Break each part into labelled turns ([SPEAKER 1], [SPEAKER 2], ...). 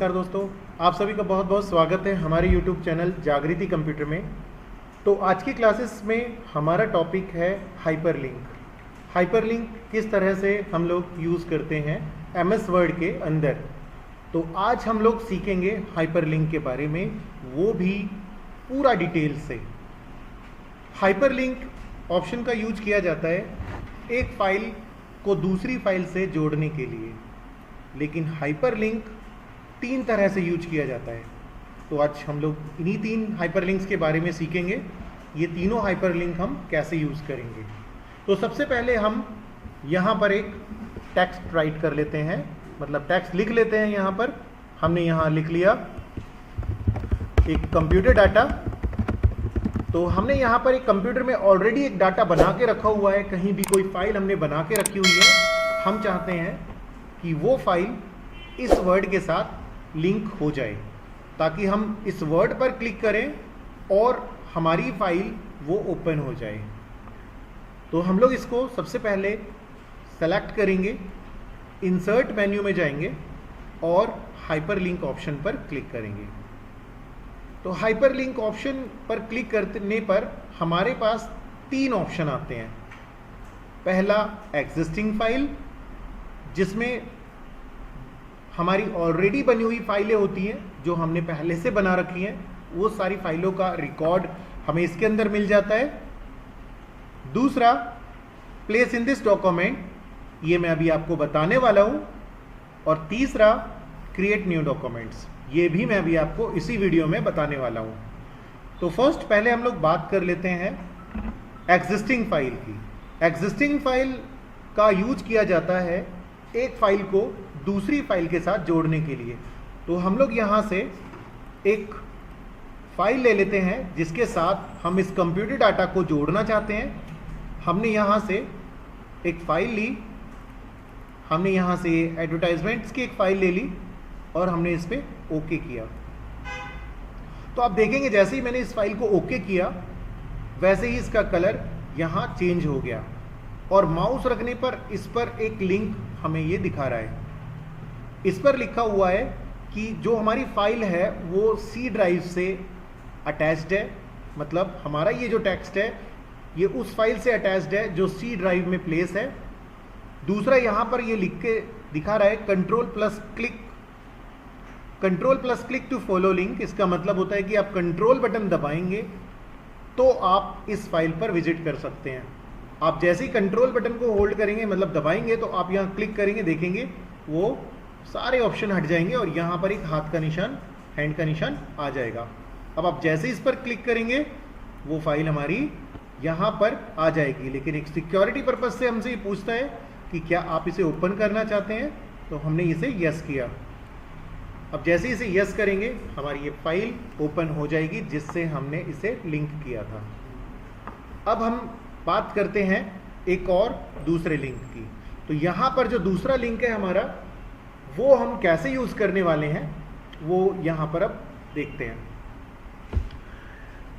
[SPEAKER 1] नमस्कार दोस्तों, आप सभी का बहुत बहुत स्वागत है हमारे YouTube चैनल जागृति कंप्यूटर में। तो आज की क्लासेस में हमारा टॉपिक है हाइपरलिंक। हाइपरलिंक किस तरह से हम लोग यूज़ करते हैं MS वर्ड के अंदर। तो आज हम लोग सीखेंगे हाइपरलिंक के बारे में, वो भी पूरा डिटेल से। हाइपरलिंक ऑप्शन का यूज किया जाता है एक फाइल को दूसरी फाइल से जोड़ने के लिए, लेकिन हाइपरलिंक तीन तरह से यूज किया जाता है। तो आज हम लोग इन्हीं तीन हाइपरलिंक्स के बारे में सीखेंगे, ये तीनों हाइपरलिंक हम कैसे यूज़ करेंगे। तो सबसे पहले हम यहाँ पर एक टेक्स्ट राइट कर लेते हैं, मतलब टेक्स्ट लिख लेते हैं। यहाँ पर हमने यहाँ लिख लिया एक कंप्यूटर डाटा। तो हमने यहाँ पर एक कंप्यूटर में ऑलरेडी एक डाटा बना के रखा हुआ है, कहीं भी कोई फाइल हमने बना के रखी हुई है। हम चाहते हैं कि वो फाइल इस वर्ड के साथ लिंक हो जाए, ताकि हम इस वर्ड पर क्लिक करें और हमारी फाइल वो ओपन हो जाए। तो हम लोग इसको सबसे पहले सेलेक्ट करेंगे, इंसर्ट मेन्यू में जाएंगे और हाइपरलिंक ऑप्शन पर क्लिक करेंगे। तो हाइपरलिंक ऑप्शन पर क्लिक करने पर हमारे पास तीन ऑप्शन आते हैं। पहला एग्जिस्टिंग फाइल, जिसमें हमारी ऑलरेडी बनी हुई फाइलें होती हैं जो हमने पहले से बना रखी हैं, वो सारी फाइलों का रिकॉर्ड हमें इसके अंदर मिल जाता है। दूसरा प्लेस इन दिस डॉक्यूमेंट, ये मैं अभी आपको बताने वाला हूँ। और तीसरा क्रिएट न्यू डॉक्यूमेंट्स, ये भी मैं अभी आपको इसी वीडियो में बताने वाला हूँ। तो फर्स्ट पहले हम लोग बात कर लेते हैं एग्जिस्टिंग फाइल की। एग्जिस्टिंग फाइल का यूज किया जाता है एक फाइल को दूसरी फाइल के साथ जोड़ने के लिए। तो हम लोग यहाँ से एक फाइल ले लेते हैं जिसके साथ हम इस कंप्यूटर डाटा को जोड़ना चाहते हैं। हमने यहाँ से एक फाइल ली, हमने यहाँ से एडवर्टाइजमेंट्स की एक फाइल ले ली और हमने इस पर ओके किया। तो आप देखेंगे जैसे ही मैंने इस फाइल को ओके किया, वैसे ही इसका कलर यहाँ चेंज हो गया और माउस रखने पर इस पर एक लिंक हमें ये दिखा रहा है। इस पर लिखा हुआ है कि जो हमारी फाइल है वो सी ड्राइव से अटैच्ड है, मतलब हमारा ये जो टेक्स्ट है ये उस फाइल से अटैच्ड है जो सी ड्राइव में प्लेस है। दूसरा यहाँ पर ये लिख के दिखा रहा है control plus click to follow link. इसका मतलब होता है कि आप कंट्रोल बटन दबाएंगे तो आप इस फाइल पर विजिट कर सकते हैं। आप जैसे ही कंट्रोल बटन को होल्ड करेंगे, मतलब दबाएंगे, तो आप यहाँ क्लिक करेंगे, देखेंगे वो सारे ऑप्शन हट जाएंगे और यहाँ पर एक हाथ का निशान, हैंड का निशान आ जाएगा। अब आप जैसे इस पर क्लिक करेंगे वो फाइल हमारी यहाँ पर आ जाएगी। लेकिन एक सिक्योरिटी पर्पज से हमसे ये पूछता है कि क्या आप इसे ओपन करना चाहते हैं, तो हमने इसे यस किया। अब जैसे इसे यस करेंगे हमारी ये फाइल ओपन हो जाएगी जिससे हमने इसे लिंक किया था। अब हम बात करते हैं एक और दूसरे लिंक की। तो यहाँ पर जो दूसरा लिंक है हमारा, वो हम कैसे यूज करने वाले हैं वो यहाँ पर अब देखते हैं।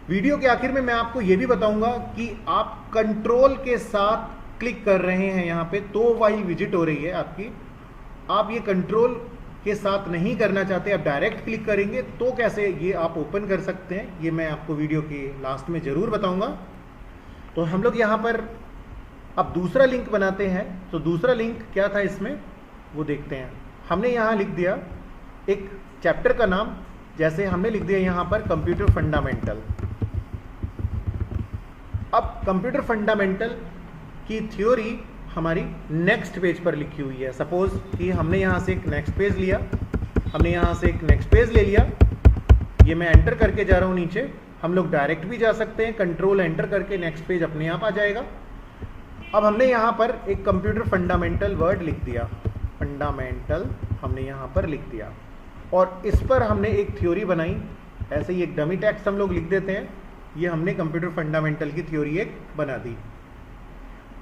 [SPEAKER 1] वीडियो के आखिर में मैं आपको ये भी बताऊंगा कि आप कंट्रोल के साथ क्लिक कर रहे हैं यहाँ पे तो फाइल विजिट हो रही है आपकी। आप ये कंट्रोल के साथ नहीं करना चाहते, आप डायरेक्ट क्लिक करेंगे तो कैसे ये आप ओपन कर सकते हैं, ये मैं आपको वीडियो के लास्ट में जरूर बताऊंगा। तो हम लोग यहाँ पर अब दूसरा लिंक बनाते हैं। तो दूसरा लिंक क्या था इसमें वो देखते हैं। हमने यहाँ लिख दिया एक चैप्टर का नाम, जैसे हमने लिख दिया यहाँ पर कंप्यूटर फंडामेंटल। अब कंप्यूटर फंडामेंटल की थ्योरी हमारी नेक्स्ट पेज पर लिखी हुई है। सपोज कि हमने यहाँ से एक नेक्स्ट पेज लिया, हमने यहाँ से एक नेक्स्ट पेज ले लिया, ये मैं एंटर करके जा रहा हूँ नीचे। हम लोग डायरेक्ट भी जा सकते हैं, कंट्रोल एंटर करके नेक्स्ट पेज अपने आप आ जाएगा। अब हमने यहाँ पर एक कंप्यूटर फंडामेंटल वर्ड लिख दिया, फंडामेंटल हमने यहाँ पर लिख दिया और इस पर हमने एक थ्योरी बनाई। ऐसे ही एक डमी टेक्स्ट हम लोग लिख देते हैं, ये हमने कंप्यूटर फंडामेंटल की थ्योरी एक बना दी।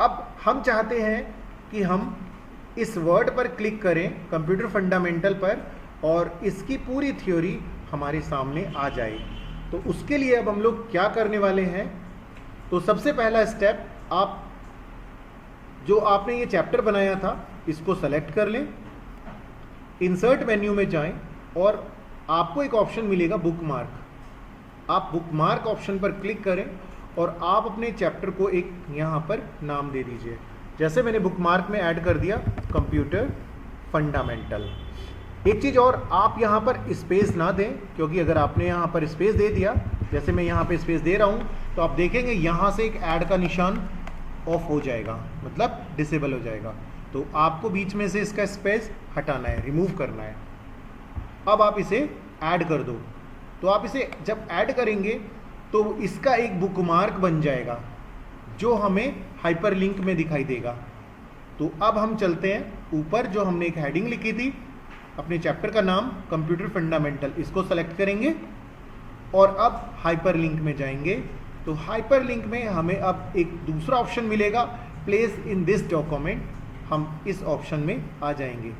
[SPEAKER 1] अब हम चाहते हैं कि हम इस वर्ड पर क्लिक करें कंप्यूटर फंडामेंटल पर और इसकी पूरी थ्योरी हमारे सामने आ जाए। तो उसके लिए अब हम लोग क्या करने वाले हैं, तो सबसे पहला स्टेप, आप जो आपने ये चैप्टर बनाया था इसको सेलेक्ट कर लें, इंसर्ट मेन्यू में जाएं और आपको एक ऑप्शन मिलेगा बुकमार्क। आप बुकमार्क ऑप्शन पर क्लिक करें और आप अपने चैप्टर को एक यहाँ पर नाम दे दीजिए। जैसे मैंने बुकमार्क में ऐड कर दिया कंप्यूटर फंडामेंटल। एक चीज़ और, आप यहाँ पर स्पेस ना दें, क्योंकि अगर आपने यहाँ पर स्पेस दे दिया, जैसे मैं यहाँ पे स्पेस दे रहा हूँ, तो आप देखेंगे यहाँ से एक ऐड का निशान ऑफ हो जाएगा, मतलब डिसेबल हो जाएगा। तो आपको बीच में से इसका स्पेस हटाना है, रिमूव करना है। अब आप इसे ऐड कर दो। तो आप इसे जब ऐड करेंगे तो इसका एक बुकमार्क बन जाएगा जो हमें हाइपरलिंक में दिखाई देगा। तो अब हम चलते हैं ऊपर, जो हमने एक हेडिंग लिखी थी अपने चैप्टर का नाम कंप्यूटर फंडामेंटल, इसको सेलेक्ट करेंगे और अब हाइपरलिंक में जाएंगे। तो हाइपरलिंक में हमें अब एक दूसरा ऑप्शन मिलेगा, प्लेस इन दिस डॉक्यूमेंट। हम इस ऑप्शन में आ जाएंगे।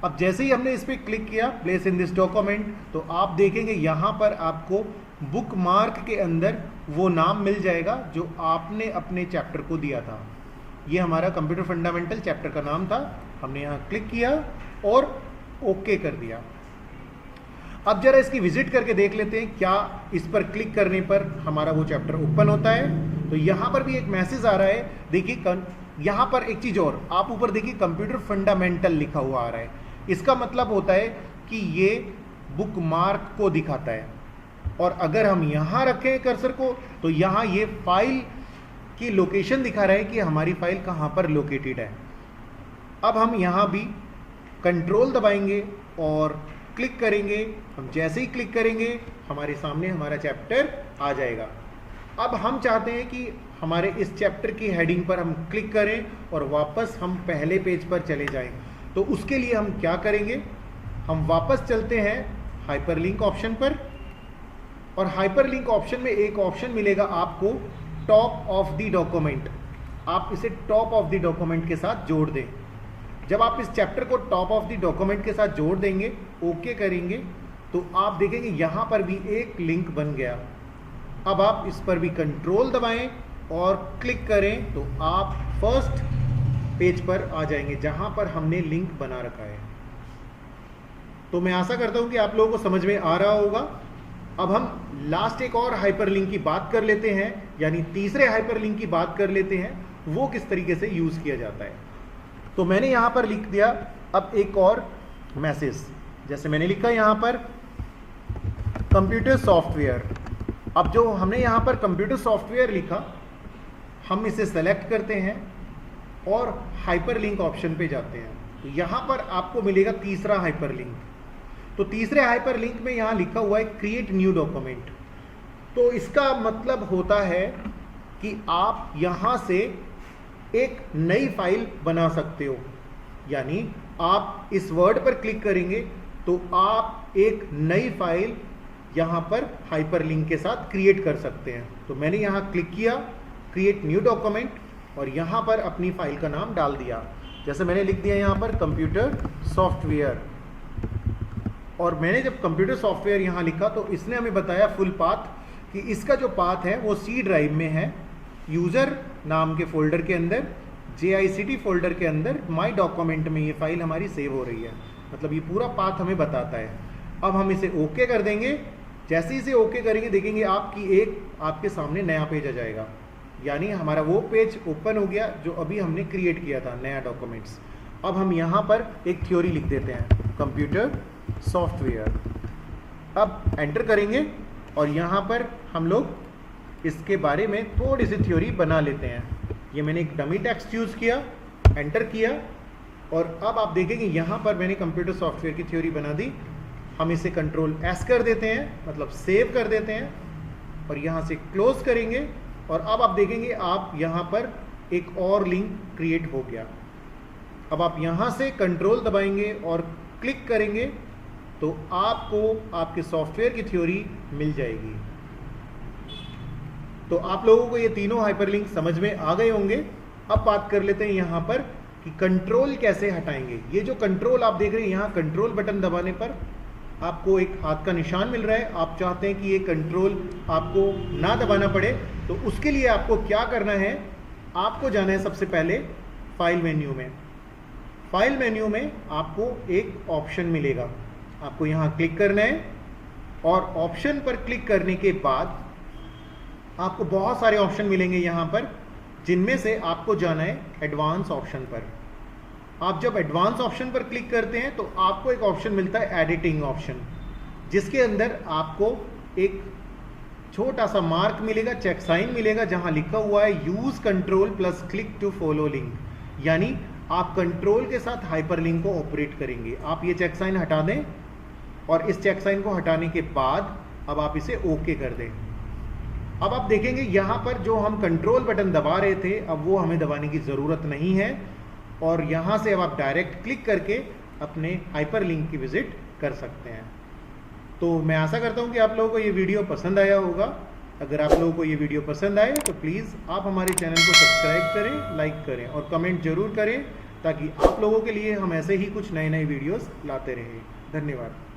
[SPEAKER 1] अब जैसे ही हमने इस पर क्लिक किया प्लेस इन दिस डॉक्यूमेंट, तो आप देखेंगे यहाँ पर आपको बुकमार्क के अंदर वो नाम मिल जाएगा जो आपने अपने चैप्टर को दिया था। ये हमारा कंप्यूटर फंडामेंटल चैप्टर का नाम था। हमने यहाँ क्लिक किया और ओके कर दिया। अब जरा इसकी विजिट करके देख लेते हैं क्या इस पर क्लिक करने पर हमारा वो चैप्टर ओपन होता है। तो यहाँ पर भी एक मैसेज आ रहा है। देखिए यहाँ पर एक चीज़ और, आप ऊपर देखिए कंप्यूटर फंडामेंटल लिखा हुआ आ रहा है। इसका मतलब होता है कि ये बुकमार्क को दिखाता है। और अगर हम यहाँ रखें कर्सर को, तो यहाँ ये फाइल की लोकेशन दिखा रहा है कि हमारी फाइल कहाँ पर लोकेटेड है। अब हम यहाँ भी कंट्रोल दबाएंगे और क्लिक करेंगे। हम जैसे ही क्लिक करेंगे हमारे सामने हमारा चैप्टर आ जाएगा। अब हम चाहते हैं कि हमारे इस चैप्टर की हेडिंग पर हम क्लिक करें और वापस हम पहले पेज पर चले जाएं। तो उसके लिए हम क्या करेंगे, हम वापस चलते हैं हाइपरलिंक ऑप्शन पर, और हाइपरलिंक ऑप्शन में एक ऑप्शन मिलेगा आपको टॉप ऑफ द डॉक्यूमेंट। आप इसे टॉप ऑफ द डॉक्यूमेंट के साथ जोड़ दें। जब आप इस चैप्टर को टॉप ऑफ द डॉक्यूमेंट के साथ जोड़ देंगे, ओके करेंगे, तो आप देखेंगे यहाँ पर भी एक लिंक बन गया। अब आप इस पर भी कंट्रोल दबाएं और क्लिक करें तो आप फर्स्ट पेज पर आ जाएंगे जहां पर हमने लिंक बना रखा है। तो मैं आशा करता हूं कि आप लोगों को समझ में आ रहा होगा। अब हम लास्ट एक और हाइपरलिंक की बात कर लेते हैं, यानी तीसरे हाइपरलिंक की बात कर लेते हैं, वो किस तरीके से यूज किया जाता है। तो मैंने यहां पर लिख दिया अब एक और मैसेज, जैसे मैंने लिखा यहां पर कंप्यूटर सॉफ्टवेयर। अब जो हमने यहां पर कंप्यूटर सॉफ्टवेयर लिखा, हम इसे सेलेक्ट करते हैं और हाइपरलिंक ऑप्शन पे जाते हैं। तो यहाँ पर आपको मिलेगा तीसरा हाइपरलिंक। तो तीसरे हाइपरलिंक में यहाँ लिखा हुआ है क्रिएट न्यू डॉक्यूमेंट। तो इसका मतलब होता है कि आप यहाँ से एक नई फाइल बना सकते हो। यानी आप इस वर्ड पर क्लिक करेंगे तो आप एक नई फाइल यहाँ पर हाइपरलिंक के साथ क्रिएट कर सकते हैं। तो मैंने यहाँ क्लिक किया क्रिएट न्यू डॉक्यूमेंट और यहाँ पर अपनी फाइल का नाम डाल दिया। जैसे मैंने लिख दिया यहाँ पर कंप्यूटर सॉफ्टवेयर, और मैंने जब कंप्यूटर सॉफ्टवेयर यहाँ लिखा तो इसने हमें बताया फुल पाथ कि इसका जो पाथ है वो सी ड्राइव में है, यूज़र नाम के फोल्डर के अंदर, JICT फोल्डर के अंदर माई डॉक्यूमेंट में ये फाइल हमारी सेव हो रही है। मतलब ये पूरा पाथ हमें बताता है। अब हम इसे ओके कर देंगे। जैसे ही इसे ओके करेंगे देखेंगे आपके सामने नया पेज आ जाएगा, यानी हमारा वो पेज ओपन हो गया जो अभी हमने क्रिएट किया था, नया डॉक्यूमेंट्स। अब हम यहाँ पर एक थ्योरी लिख देते हैं कंप्यूटर सॉफ्टवेयर। अब एंटर करेंगे और यहाँ पर हम लोग इसके बारे में थोड़ी सी थ्योरी बना लेते हैं। ये मैंने एक डमी टेक्स्ट यूज़ किया, एंटर किया, और अब आप देखेंगे यहाँ पर मैंने कंप्यूटर सॉफ्टवेयर की थ्योरी बना दी। हम इसे कंट्रोल S कर देते हैं, मतलब सेव कर देते हैं, और यहाँ से क्लोज करेंगे। और अब आप देखेंगे आप यहाँ पर एक और लिंक क्रिएट हो गया। अब आप यहाँ से कंट्रोल दबाएंगे और क्लिक करेंगे तो आपको आपके सॉफ्टवेयर की थ्योरी मिल जाएगी। तो आप लोगों को ये तीनों हाइपरलिंक समझ में आ गए होंगे। अब बात कर लेते हैं यहाँ पर कि कंट्रोल कैसे हटाएंगे। ये जो कंट्रोल आप देख रहे हैं, यहाँ कंट्रोल बटन दबाने पर आपको एक हाथ का निशान मिल रहा है। आप चाहते हैं कि ये कंट्रोल आपको ना दबाना पड़े, तो उसके लिए आपको क्या करना है, आपको जाना है सबसे पहले फाइल मेन्यू में। फाइल मेन्यू में आपको एक ऑप्शन मिलेगा आपको यहाँ क्लिक करना है और ऑप्शन पर क्लिक करने के बाद आपको बहुत सारे ऑप्शन मिलेंगे यहाँ पर, जिनमें से आपको जाना है एडवांस ऑप्शन पर। आप जब एडवांस ऑप्शन पर क्लिक करते हैं तो आपको एक ऑप्शन मिलता है एडिटिंग ऑप्शन, जिसके अंदर आपको एक छोटा सा मार्क मिलेगा, चेक साइन मिलेगा, जहां लिखा हुआ है use control plus click to follow link, यानी आप कंट्रोल के साथ हाइपरलिंक को ऑपरेट करेंगे। आप ये चेक साइन हटा दें और इस चेक साइन को हटाने के बाद अब आप इसे ओके कर दें। अब आप देखेंगे यहाँ पर जो हम कंट्रोल बटन दबा रहे थे, अब वो हमें दबाने की ज़रूरत नहीं है और यहाँ से अब आप डायरेक्ट क्लिक करके अपने हाइपरलिंक की विजिट कर सकते हैं। तो मैं आशा करता हूँ कि आप लोगों को ये वीडियो पसंद आया होगा। अगर आप लोगों को ये वीडियो पसंद आए तो प्लीज़ आप हमारे चैनल को सब्सक्राइब करें, लाइक करें और कमेंट जरूर करें, ताकि आप लोगों के लिए हम ऐसे ही कुछ नए नए वीडियोस लाते रहें। धन्यवाद।